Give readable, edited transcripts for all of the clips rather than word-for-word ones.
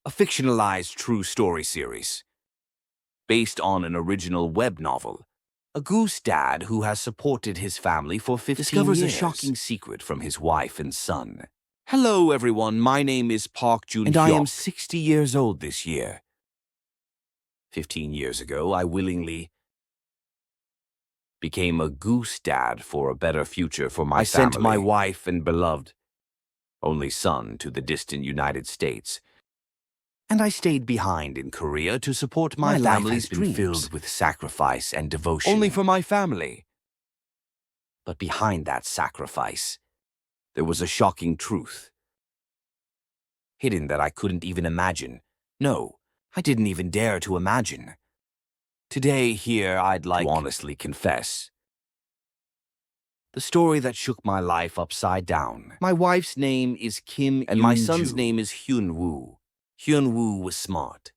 a fictionalized true story series based on an original web novel. A goose dad who has supported his family for 15 discovers years. a shocking secret from his wife and son. Hello, everyone. My name is Park Jun-hyuk, and I am 60 years old this year. 15 years ago, I willingly became a goose dad for a better future for my family. I sent my wife and beloved only son to the distant United States, and I stayed behind in Korea to support my family's dreams, filled with sacrifice and devotion. Only for my family. But behind that sacrifice, there was a shocking truth, hidden that I couldn't even imagine. No, I didn't even dare to imagine. Today, here, I'd like to honestly confess the story that shook my life upside down. My wife's name is Kim, and my son's name is Hyun-woo. Hyun-woo was smart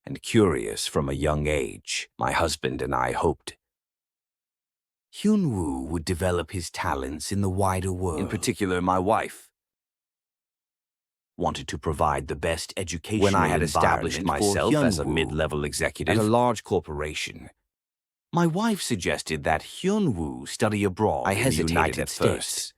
and curious from a young age. My husband and I hoped Hyun-woo would develop his talents in the wider world. In particular, my wife wanted to provide the best education. When I had established myself as a mid-level executive at a large corporation, my wife suggested that Hyun-woo study abroad. I hesitated at first,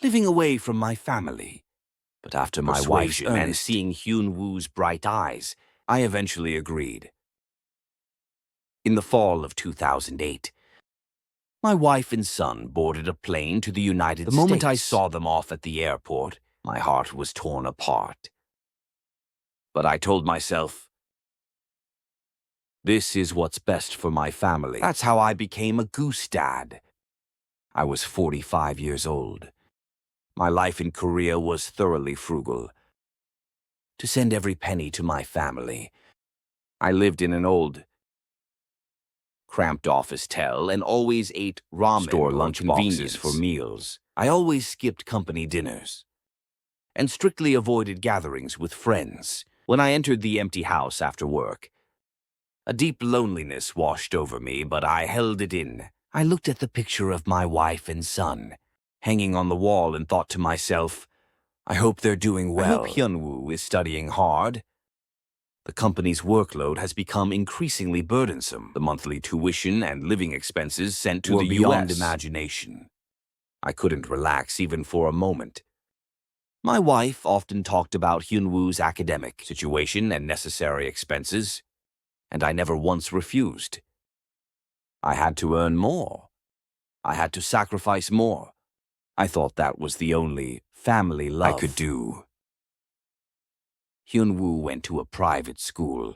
living away from my family. But after my wife's and seeing Hyun-woo's bright eyes, I eventually agreed. In the fall of 2008, my wife and son boarded a plane to the United States. The moment I saw them off at the airport, my heart was torn apart. But I told myself, this is what's best for my family. That's how I became a goose dad. I was 45 years old. My life in Korea was thoroughly frugal. To send every penny to my family, I lived in an old, cramped office-tel and always ate ramen store lunch boxes for meals. I always skipped company dinners and strictly avoided gatherings with friends. When I entered the empty house after work, a deep loneliness washed over me, but I held it in. I looked at the picture of my wife and son hanging on the wall and thought to myself, I hope they're doing well. I hope Hyun-woo is studying hard. The company's workload has become increasingly burdensome. The monthly tuition and living expenses sent to the US beyond imagination. I couldn't relax even for a moment. My wife often talked about Hyun-woo's academic situation and necessary expenses, and I never once refused. I had to earn more. I had to sacrifice more. I thought that was the only family love I could do. Hyun-woo went to a private school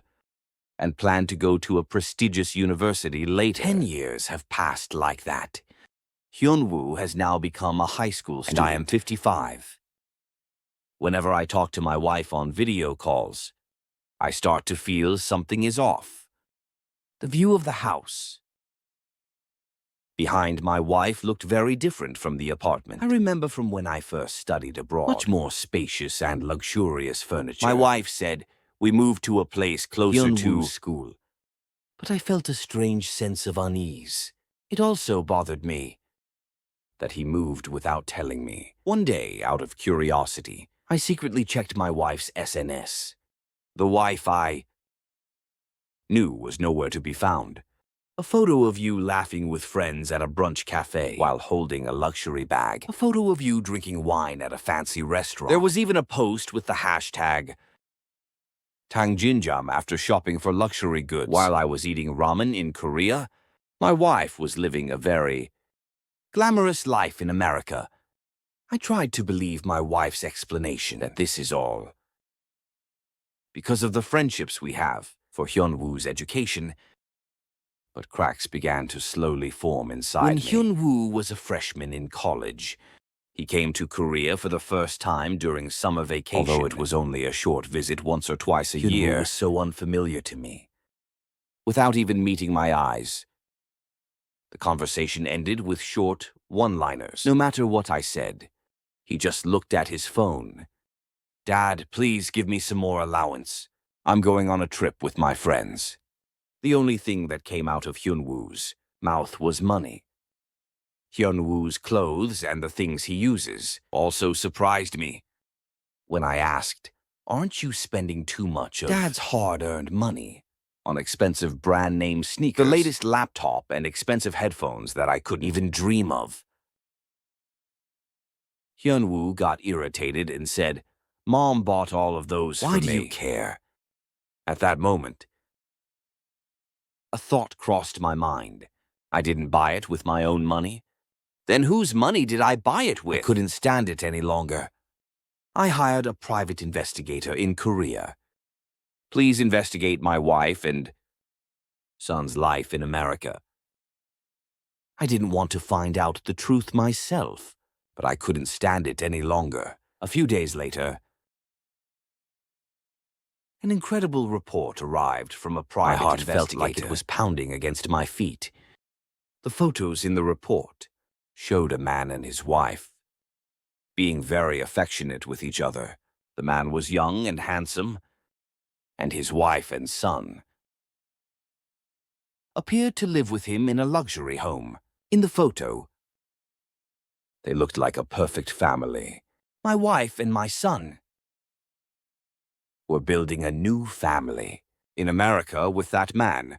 and planned to go to a prestigious university later. 10 years have passed like that. Hyun-woo has now become a high school student, and I am 55. Whenever I talk to my wife on video calls, I start to feel something is off. The view of the house behind my wife looked very different from the apartment. I remember from when I first studied abroad. Much more spacious and luxurious furniture. My wife said we moved to a place closer to school. But I felt a strange sense of unease. It also bothered me that he moved without telling me. One day, out of curiosity, I secretly checked my wife's SNS. The wife I knew was nowhere to be found. A photo of you laughing with friends at a brunch cafe while holding a luxury bag. A photo of you drinking wine at a fancy restaurant. There was even a post with the hashtag Tangjinjam after shopping for luxury goods. While I was eating ramen in Korea, my wife was living a very glamorous life in America. I tried to believe my wife's explanation that this is all because of the friendships we have for Hyun-woo's education. But cracks began to slowly form inside me. When Hyun-woo was a freshman in college, he came to Korea for the first time during summer vacation. Although it was only a short visit once or twice a year, Hyun-woo was so unfamiliar to me. Without even meeting my eyes, the conversation ended with short one-liners. No matter what I said, he just looked at his phone. Dad, please give me some more allowance. I'm going on a trip with my friends. The only thing that came out of Hyun-woo's mouth was money. Hyun-woo's clothes and the things he uses also surprised me. When I asked, Aren't you spending too much of Dad's hard-earned money on expensive brand-name sneakers, the latest laptop, and expensive headphones that I couldn't even dream of? Hyunwoo got irritated and said, "Mom bought all of those for me. Why do you care?" At that moment, a thought crossed my mind. I didn't buy it with my own money. Then whose money did I buy it with? I couldn't stand it any longer. I hired a private investigator in Korea. Please investigate my wife and son's life in America. I didn't want to find out the truth myself, but I couldn't stand it any longer. A few days later, an incredible report arrived from a private investigator. My heart felt like it was pounding against my feet. The photos in the report showed a man and his wife being very affectionate with each other. The man was young and handsome, and his wife and son appeared to live with him in a luxury home. In the photo, they looked like a perfect family. My wife and my son were building a new family in America with that man.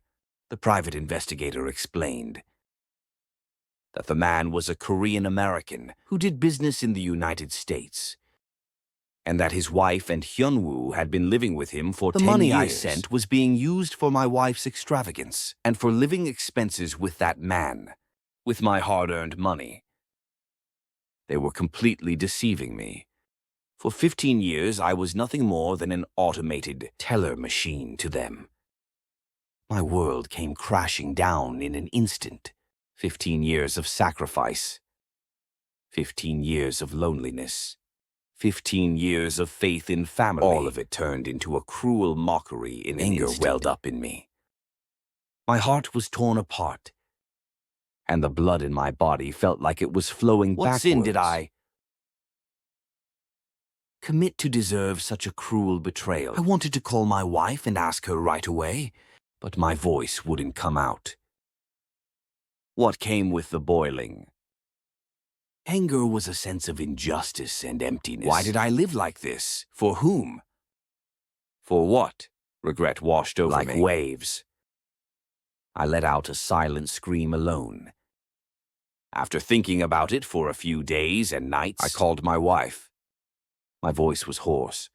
The private investigator explained that the man was a Korean American who did business in the United States, and that his wife and Hyunwoo had been living with him for 10 years. The money I sent was being used for my wife's extravagance and for living expenses with that man, with my hard-earned money. They were completely deceiving me. For 15 years, I was nothing more than an automated teller machine to them. My world came crashing down in an instant. 15 years of sacrifice, 15 years of loneliness, 15 years of faith in family. All of it turned into a cruel mockery in an instant. Anger welled up in me. My heart was torn apart, and the blood in my body felt like it was flowing backwards. What sin did I commit to deserve such a cruel betrayal? I wanted to call my wife and ask her right away, but my voice wouldn't come out. What came with the boiling? Anger was a sense of injustice and emptiness. Why did I live like this? For whom? For what? Regret washed over me like waves. I let out a silent scream alone. After thinking about it for a few days and nights, I called my wife. My voice was hoarse,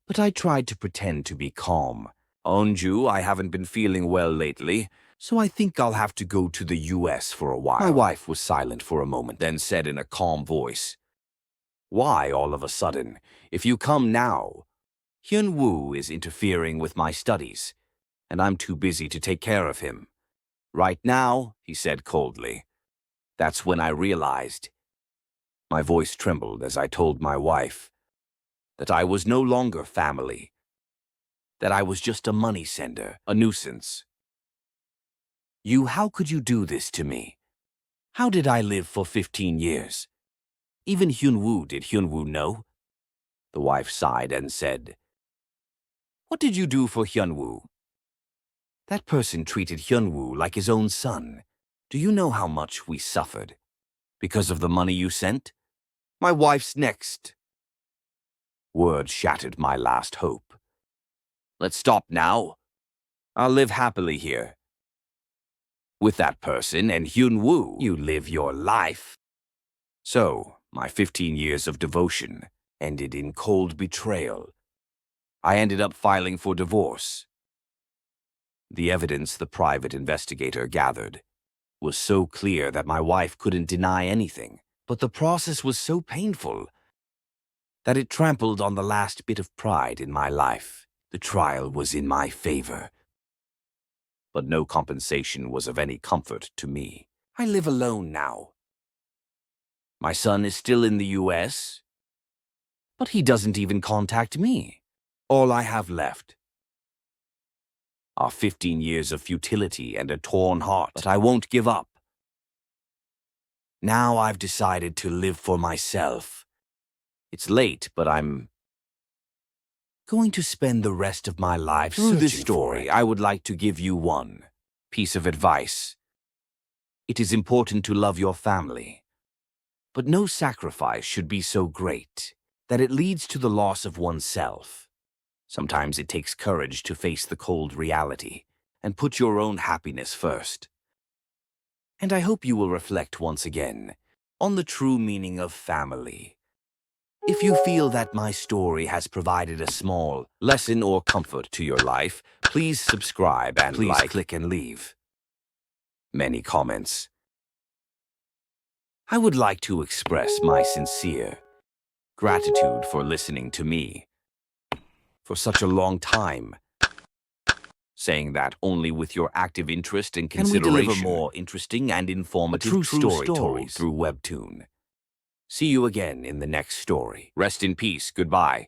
but I tried to pretend to be calm. "Onju, I haven't been feeling well lately, so I think I'll have to go to the US for a while." My wife was silent for a moment, then said in a calm voice, "Why all of a sudden? If you come now, Hyunwoo is interfering with my studies, and I'm too busy to take care of him." "Right now," he said coldly. That's when I realized. My voice trembled as I told my wife that I was no longer family, that I was just a money sender, a nuisance. How could you do this to me? How did I live for 15 years? Even did Hyunwoo know? The wife sighed and said, "What did you do for Hyunwoo?" "That person treated Hyunwoo like his own son. Do you know how much we suffered? Because of the money you sent?" My wife's next word shattered my last hope. "Let's stop now. I'll live happily here with that person and Hyunwoo. You live your life." So, my 15 years of devotion ended in cold betrayal. I ended up filing for divorce. The evidence the private investigator gathered was so clear that my wife couldn't deny anything, but the process was so painful that it trampled on the last bit of pride in my life. The trial was in my favor, but no compensation was of any comfort to me. I live alone now. My son is still in the US, but he doesn't even contact me. All I have left are 15 years of futility and a torn heart, but I won't give up. Now I've decided to live for myself. It's late, but I'm going to spend the rest of my life through this story. I would like to give you one piece of advice. It is important to love your family, but no sacrifice should be so great that it leads to the loss of oneself. Sometimes it takes courage to face the cold reality and put your own happiness first. And I hope you will reflect once again on the true meaning of family. If you feel that my story has provided a small lesson or comfort to your life, please subscribe and click and leave many comments. I would like to express my sincere gratitude for listening to me for such a long time, saying that only with your active interest and consideration can we deliver more interesting and informative true stories through Webtoon. See you again in the next story. Rest in peace. Goodbye.